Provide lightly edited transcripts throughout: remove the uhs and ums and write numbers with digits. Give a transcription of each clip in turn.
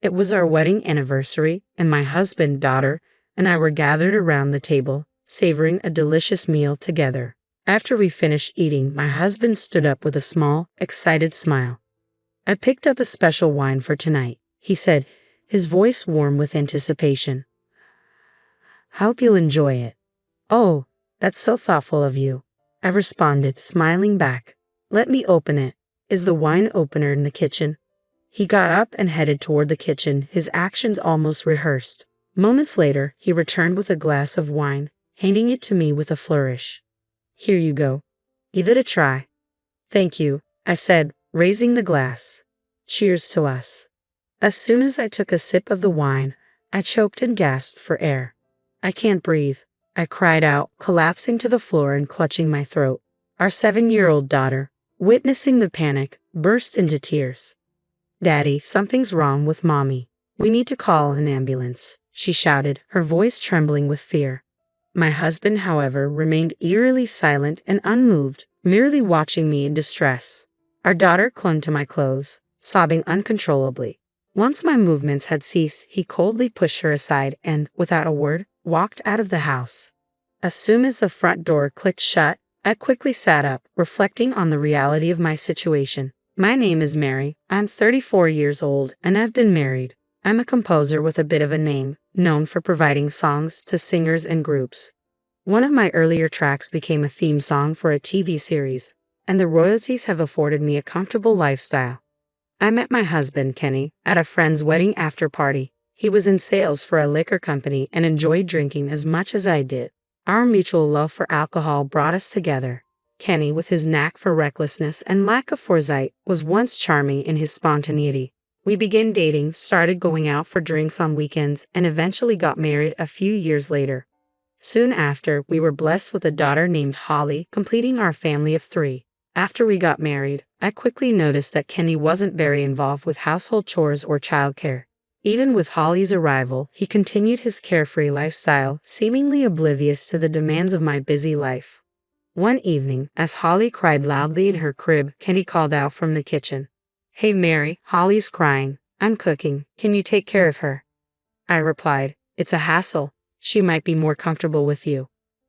It was our wedding anniversary, and my husband, daughter, and I were gathered around the table, savoring a delicious meal together. After we finished eating, my husband stood up with a small, excited smile. "I picked up a special wine for tonight," he said, his voice warm with anticipation. "Hope you'll enjoy it." "Oh, that's so thoughtful of you," I responded, smiling back. "Let me open it. Is the wine opener in the kitchen?" He got up and headed toward the kitchen, his actions almost rehearsed. Moments later, he returned with a glass of wine, handing it to me with a flourish. "Here you go. Give it a try." "Thank you," I said, raising the glass. "Cheers to us." As soon as I took a sip of the wine, I choked and gasped for air. "I can't breathe," I cried out, collapsing to the floor and clutching my throat. Our 7-year-old daughter, witnessing the panic, burst into tears. "Daddy, something's wrong with Mommy. We need to call an ambulance," she shouted, her voice trembling with fear. My husband, however, remained eerily silent and unmoved, merely watching me in distress. Our daughter clung to my clothes, sobbing uncontrollably. Once my movements had ceased, he coldly pushed her aside and, without a word, walked out of the house. As soon as the front door clicked shut, I quickly sat up, reflecting on the reality of my situation. My name is Mary. I'm 34 years old, and I've been married. I'm a composer with a bit of a name, known for providing songs to singers and groups. One of my earlier tracks became a theme song for a TV series, and the royalties have afforded me a comfortable lifestyle. I met my husband, Kenny, at a friend's wedding after party. He was in sales for a liquor company and enjoyed drinking as much as I did. Our mutual love for alcohol brought us together. Kenny, with his knack for recklessness and lack of foresight, was once charming in his spontaneity. We began dating, started going out for drinks on weekends, and eventually got married a few years later. Soon after, we were blessed with a daughter named Holly, completing our family of 3. After we got married, I quickly noticed that Kenny wasn't very involved with household chores or childcare. Even with Holly's arrival, he continued his carefree lifestyle, seemingly oblivious to the demands of my busy life. One evening, as Holly cried loudly in her crib, Kenny called out from the kitchen. "Hey Mary, Holly's crying. I'm cooking. Can you take care of her?" I replied, "It's a hassle. She might be more comfortable with you."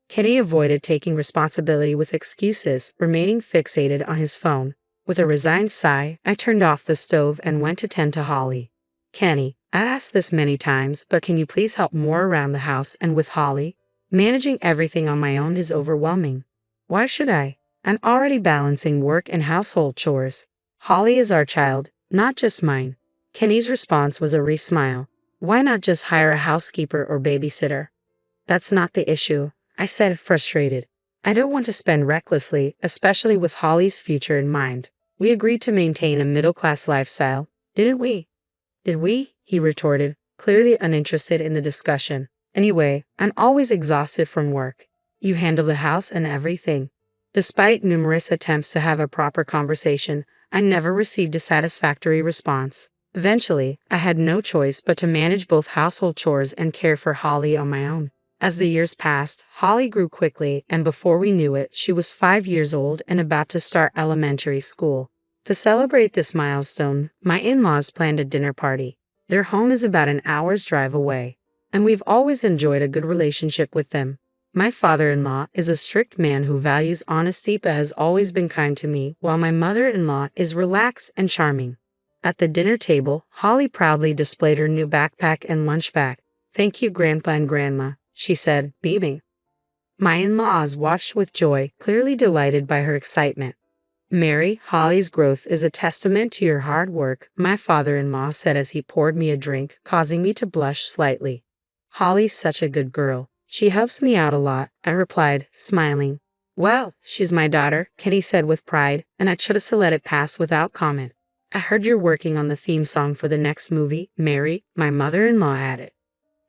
Kenny avoided taking responsibility with excuses, remaining fixated on his phone. With a resigned sigh, I turned off the stove and went to tend to Holly. "Kenny, I've asked this many times, but can you please help more around the house and with Holly? Managing everything on my own is overwhelming." "Why should I? I'm already balancing work and household chores. Holly is our child, not just mine." Kenny's response was a smile. "Why not just hire a housekeeper or babysitter?" "That's not the issue," I said, frustrated. "I don't want to spend recklessly, especially with Holly's future in mind. We agreed to maintain a middle-class lifestyle, didn't we?" "Did we?" he retorted, clearly uninterested in the discussion. "Anyway, I'm always exhausted from work. You handle the house and everything." Despite numerous attempts to have a proper conversation, I never received a satisfactory response. Eventually, I had no choice but to manage both household chores and care for Holly on my own. As the years passed, Holly grew quickly, and before we knew it, she was 5 years old and about to start elementary school. To celebrate this milestone, my in-laws planned a dinner party. Their home is about an hour's drive away, and we've always enjoyed a good relationship with them. My father-in-law is a strict man who values honesty but has always been kind to me, while my mother-in-law is relaxed and charming. At the dinner table, Holly proudly displayed her new backpack and lunch bag. "Thank you, Grandpa and Grandma," she said, beaming. My in-laws watched with joy, clearly delighted by her excitement. "Mary, Holly's growth is a testament to your hard work," my father-in-law said as he poured me a drink, causing me to blush slightly. "Holly's such a good girl. She helps me out a lot," I replied, smiling. "Well, she's my daughter," Kenny said with pride, and I chose to let it pass without comment. "I heard you're working on the theme song for the next movie, Mary," my mother-in-law added.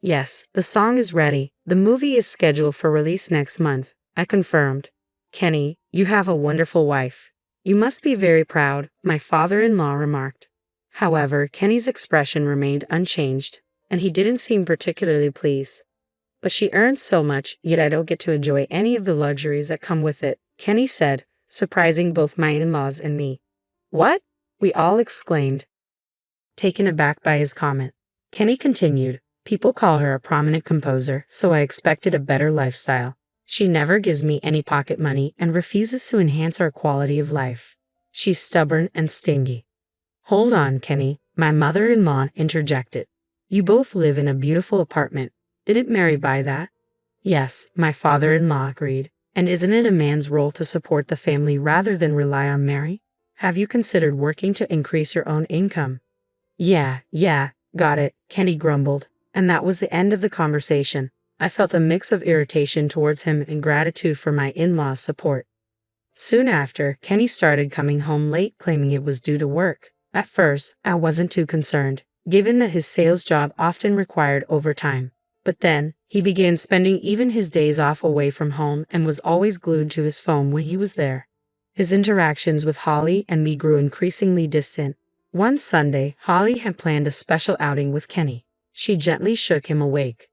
"Yes, the song is ready. The movie is scheduled for release next month," I confirmed. "Kenny, you have a wonderful wife. You must be very proud," my father-in-law remarked. However, Kenny's expression remained unchanged, and he didn't seem particularly pleased. "But she earns so much, yet I don't get to enjoy any of the luxuries that come with it," Kenny said, surprising both my in-laws and me. "What?" we all exclaimed. taken aback by his comment. Kenny continued, "People call her a prominent composer, so I expected a better lifestyle. She never gives me any pocket money and refuses to enhance our quality of life. She's stubborn and stingy." "Hold on, Kenny," my mother-in-law interjected. "You both live in a beautiful apartment. Didn't Mary buy that?" "Yes," my father-in-law agreed. "And isn't it a man's role to support the family rather than rely on Mary? Have you considered working to increase your own income?" Yeah, got it," Kenny grumbled, and that was the end of the conversation. I felt a mix of irritation towards him and gratitude for my in-laws' support. Soon after, Kenny started coming home late, claiming it was due to work. At first, I wasn't too concerned, given that his sales job often required overtime. But then, he began spending even his days off away from home and was always glued to his phone when he was there. His interactions with Holly and me grew increasingly distant. One Sunday, Holly had planned a special outing with Kenny. She gently shook him awake.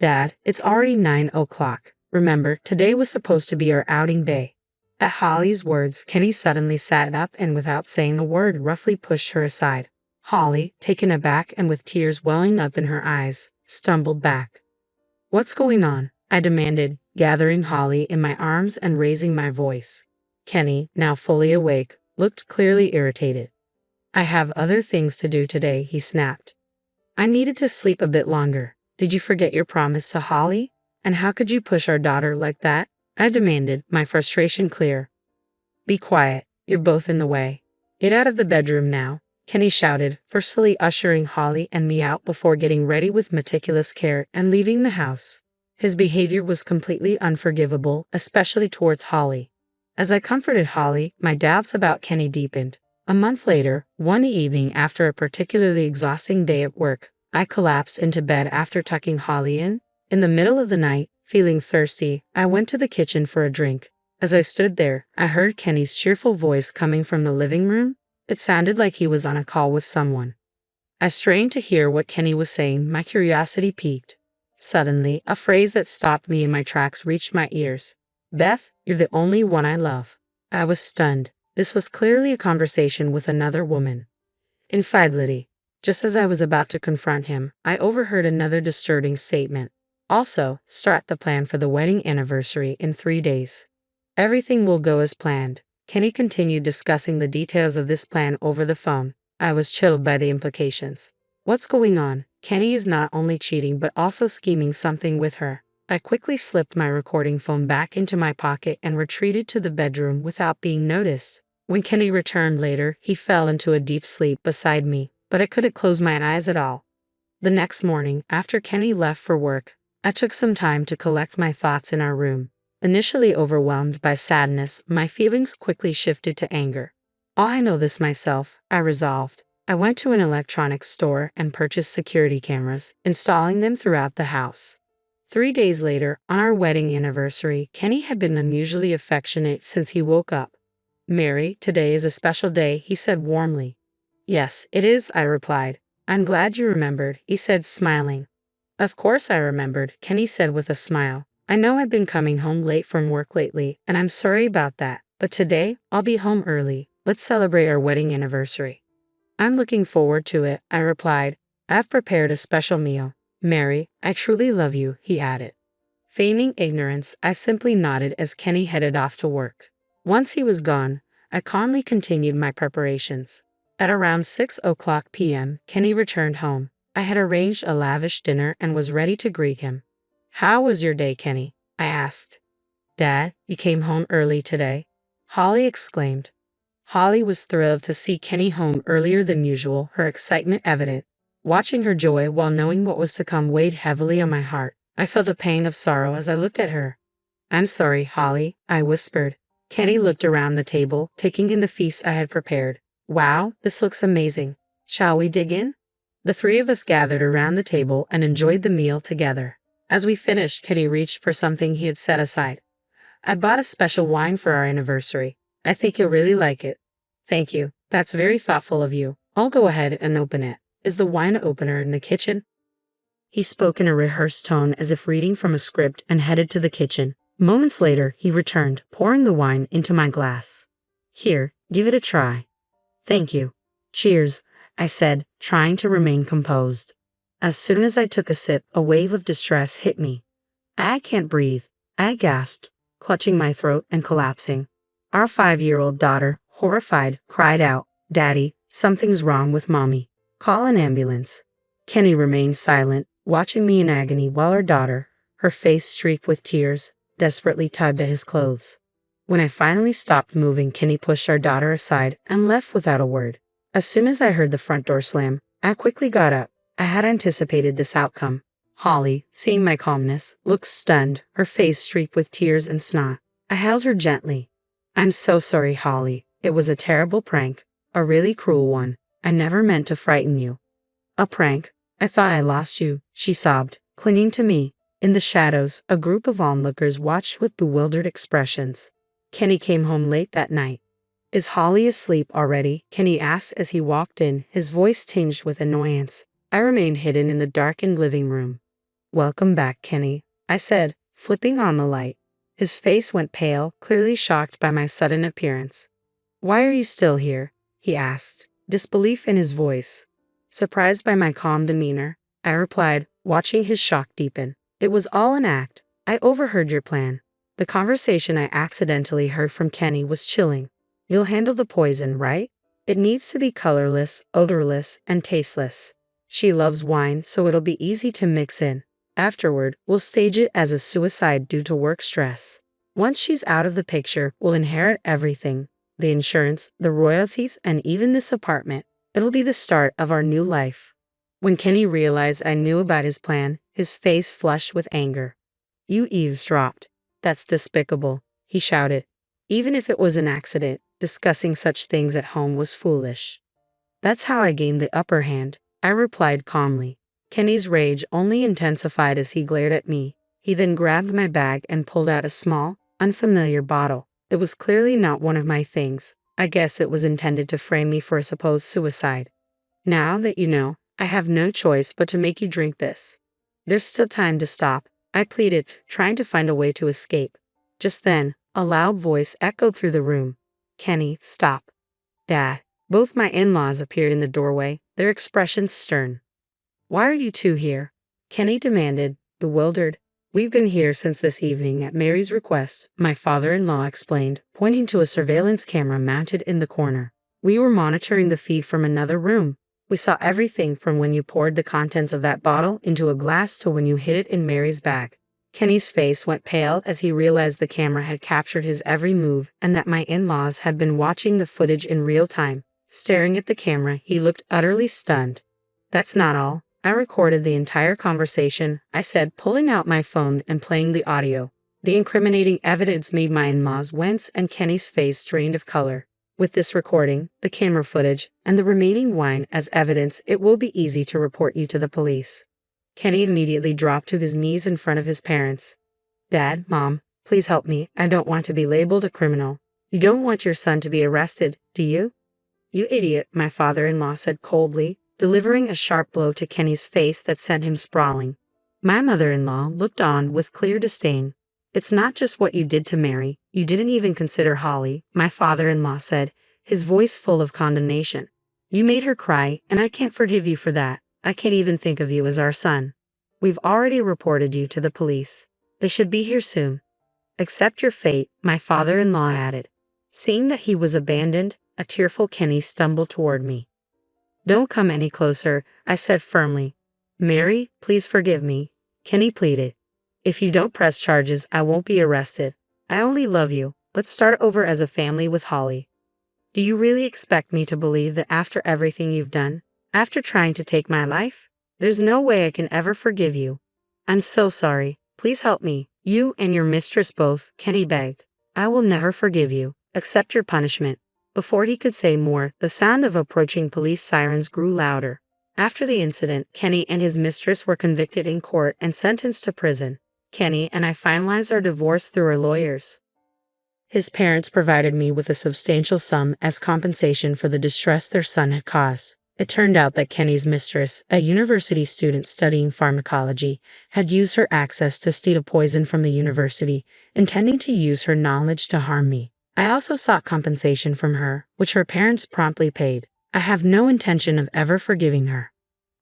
"Dad, it's already 9 o'clock. Remember, today was supposed to be our outing day." At Holly's words, Kenny suddenly sat up and without saying a word roughly pushed her aside. Holly, taken aback and with tears welling up in her eyes, stumbled back. "What's going on?" I demanded, gathering Holly in my arms and raising my voice. Kenny, now fully awake, looked clearly irritated. "I have other things to do today," he snapped. "I needed to sleep a bit longer. Did you forget your promise to Holly? And how could you push our daughter like that?" I demanded, my frustration clear. "Be quiet. You're both in the way. Get out of the bedroom now," Kenny shouted, forcefully ushering Holly and me out before getting ready with meticulous care and leaving the house. His behavior was completely unforgivable, especially towards Holly. As I comforted Holly, my doubts about Kenny deepened. A month later, one evening after a particularly exhausting day at work, I collapsed into bed after tucking Holly in. In the middle of the night, feeling thirsty, I went to the kitchen for a drink. As I stood there, I heard Kenny's cheerful voice coming from the living room. It sounded like he was on a call with someone. I strained to hear what Kenny was saying, my curiosity piqued. Suddenly, a phrase that stopped me in my tracks reached my ears. "Beth, you're the only one I love." I was stunned. This was clearly a conversation with another woman. Infidelity. Just as I was about to confront him, I overheard another disturbing statement. "Also, start the plan for the wedding anniversary in 3 days. Everything will go as planned." Kenny continued discussing the details of this plan over the phone. I was chilled by the implications. What's going on? Kenny is not only cheating but also scheming something with her. I quickly slipped my recording phone back into my pocket and retreated to the bedroom without being noticed. When Kenny returned later, he fell into a deep sleep beside me, but I couldn't close my eyes at all. The next morning, after Kenny left for work, I took some time to collect my thoughts in our room. Initially overwhelmed by sadness, my feelings quickly shifted to anger. "I know this myself," I resolved. I went to an electronics store and purchased security cameras, installing them throughout the house. 3 days later, on our wedding anniversary, Kenny had been unusually affectionate since he woke up. "Mary, today is a special day," he said warmly. "Yes, it is," I replied. "I'm glad you remembered," he said, smiling. "Of course I remembered," Kenny said with a smile. "I know I've been coming home late from work lately, and I'm sorry about that, but today, I'll be home early. Let's celebrate our wedding anniversary." "I'm looking forward to it," I replied. "I've prepared a special meal." "Mary, I truly love you," he added. Feigning ignorance, I simply nodded as Kenny headed off to work. Once he was gone, I calmly continued my preparations. At around 6 p.m., Kenny returned home. I had arranged a lavish dinner and was ready to greet him. "How was your day, Kenny?" I asked. "Dad, you came home early today," Holly exclaimed. Holly was thrilled to see Kenny home earlier than usual, her excitement evident. Watching her joy while knowing what was to come weighed heavily on my heart. I felt a pang of sorrow as I looked at her. "I'm sorry, Holly," I whispered. Kenny looked around the table, taking in the feast I had prepared. "Wow, this looks amazing. Shall we dig in?" The three of us gathered around the table and enjoyed the meal together. As we finished, Kenny reached for something he had set aside. "I bought a special wine for our anniversary. I think you'll really like it." "Thank you. That's very thoughtful of you. I'll go ahead and open it. Is the wine opener in the kitchen?" He spoke in a rehearsed tone as if reading from a script and headed to the kitchen. Moments later, he returned, pouring the wine into my glass. "Here, give it a try." "Thank you." "Cheers." I said, trying to remain composed. As soon as I took a sip, a wave of distress hit me. I can't breathe, I gasped, clutching my throat and collapsing. Our 5-year-old daughter, horrified, cried out, "Daddy, something's wrong with Mommy. Call an ambulance." Kenny remained silent, watching me in agony while our daughter, her face streaked with tears, desperately tugged at his clothes. When I finally stopped moving, Kenny pushed our daughter aside and left without a word. As soon as I heard the front door slam, I quickly got up. I had anticipated this outcome. Holly, seeing my calmness, looked stunned, her face streaked with tears and snot. I held her gently. "I'm so sorry, Holly. It was a terrible prank, a really cruel one. I never meant to frighten you." "A prank? I thought I lost you," she sobbed, clinging to me. In the shadows, a group of onlookers watched with bewildered expressions. Kenny came home late that night. "Is Holly asleep already?" Kenny asked as he walked in, his voice tinged with annoyance. I remained hidden in the darkened living room. "Welcome back, Kenny," I said, flipping on the light. His face went pale, clearly shocked by my sudden appearance. "Why are you still here?" he asked, disbelief in his voice. Surprised by my calm demeanor, I replied, watching his shock deepen. "It was all an act. I overheard your plan." The conversation I accidentally heard from Kenny was chilling. "You'll handle the poison, right? It needs to be colorless, odorless, and tasteless. She loves wine, so it'll be easy to mix in. Afterward, we'll stage it as a suicide due to work stress. Once she's out of the picture, we'll inherit everything. The insurance, the royalties, and even this apartment. It'll be the start of our new life." When Kenny realized I knew about his plan, his face flushed with anger. "You eavesdropped. That's despicable," he shouted. "Even if it was an accident, discussing such things at home was foolish." "That's how I gained the upper hand," I replied calmly. Kenny's rage only intensified as he glared at me. He then grabbed my bag and pulled out a small, unfamiliar bottle. It was clearly not one of my things. I guess it was intended to frame me for a supposed suicide. "Now that you know, I have no choice but to make you drink this." "There's still time to stop," I pleaded, trying to find a way to escape. Just then, a loud voice echoed through the room. "Kenny, stop." "Dad." Both my in-laws appeared in the doorway, their expressions stern. "Why are you two here?" Kenny demanded, bewildered. "We've been here since this evening at Mary's request," my father-in-law explained, pointing to a surveillance camera mounted in the corner. "We were monitoring the feed from another room. We saw everything from when you poured the contents of that bottle into a glass to when you hid it in Mary's bag." Kenny's face went pale as he realized the camera had captured his every move and that my in-laws had been watching the footage in real time. Staring at the camera, he looked utterly stunned. "That's not all. I recorded the entire conversation," I said, pulling out my phone and playing the audio. The incriminating evidence made my in-laws wince and Kenny's face drained of color. "With this recording, the camera footage, and the remaining wine as evidence, it will be easy to report you to the police." Kenny immediately dropped to his knees in front of his parents. "Dad, Mom, please help me. I don't want to be labeled a criminal." "You don't want your son to be arrested, do you?" "You idiot," my father-in-law said coldly, delivering a sharp blow to Kenny's face that sent him sprawling. My mother-in-law looked on with clear disdain. "It's not just what you did to Mary. You didn't even consider Holly," my father-in-law said, his voice full of condemnation. "You made her cry, and I can't forgive you for that. I can't even think of you as our son. We've already reported you to the police. They should be here soon." "Accept your fate," my father-in-law added. Seeing that he was abandoned, a tearful Kenny stumbled toward me. "Don't come any closer," I said firmly. "Mary, please forgive me," Kenny pleaded. "If you don't press charges, I won't be arrested. I only love you. Let's start over as a family with Holly." "Do you really expect me to believe that after everything you've done, after trying to take my life? There's no way I can ever forgive you." "I'm so sorry. Please help me. You and your mistress both," Kenny begged. "I will never forgive you. Accept your punishment." Before he could say more, the sound of approaching police sirens grew louder. After the incident, Kenny and his mistress were convicted in court and sentenced to prison. Kenny and I finalized our divorce through our lawyers. His parents provided me with a substantial sum as compensation for the distress their son had caused. It turned out that Kenny's mistress, a university student studying pharmacology, had used her access to steal a poison from the university, intending to use her knowledge to harm me. I also sought compensation from her, which her parents promptly paid. I have no intention of ever forgiving her.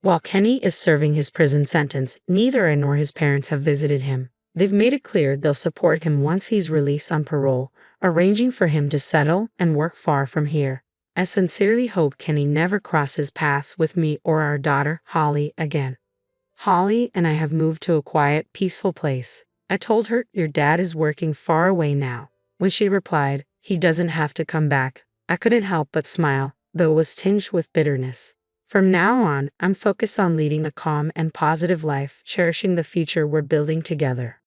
While Kenny is serving his prison sentence, neither I nor his parents have visited him. They've made it clear they'll support him once he's released on parole, arranging for him to settle and work far from here. I sincerely hope Kenny never crosses paths with me or our daughter, Holly, again. Holly and I have moved to a quiet, peaceful place. I told her, your dad is working far away now. When she replied, he doesn't have to come back, I couldn't help but smile, though it was tinged with bitterness. From now on, I'm focused on leading a calm and positive life, cherishing the future we're building together.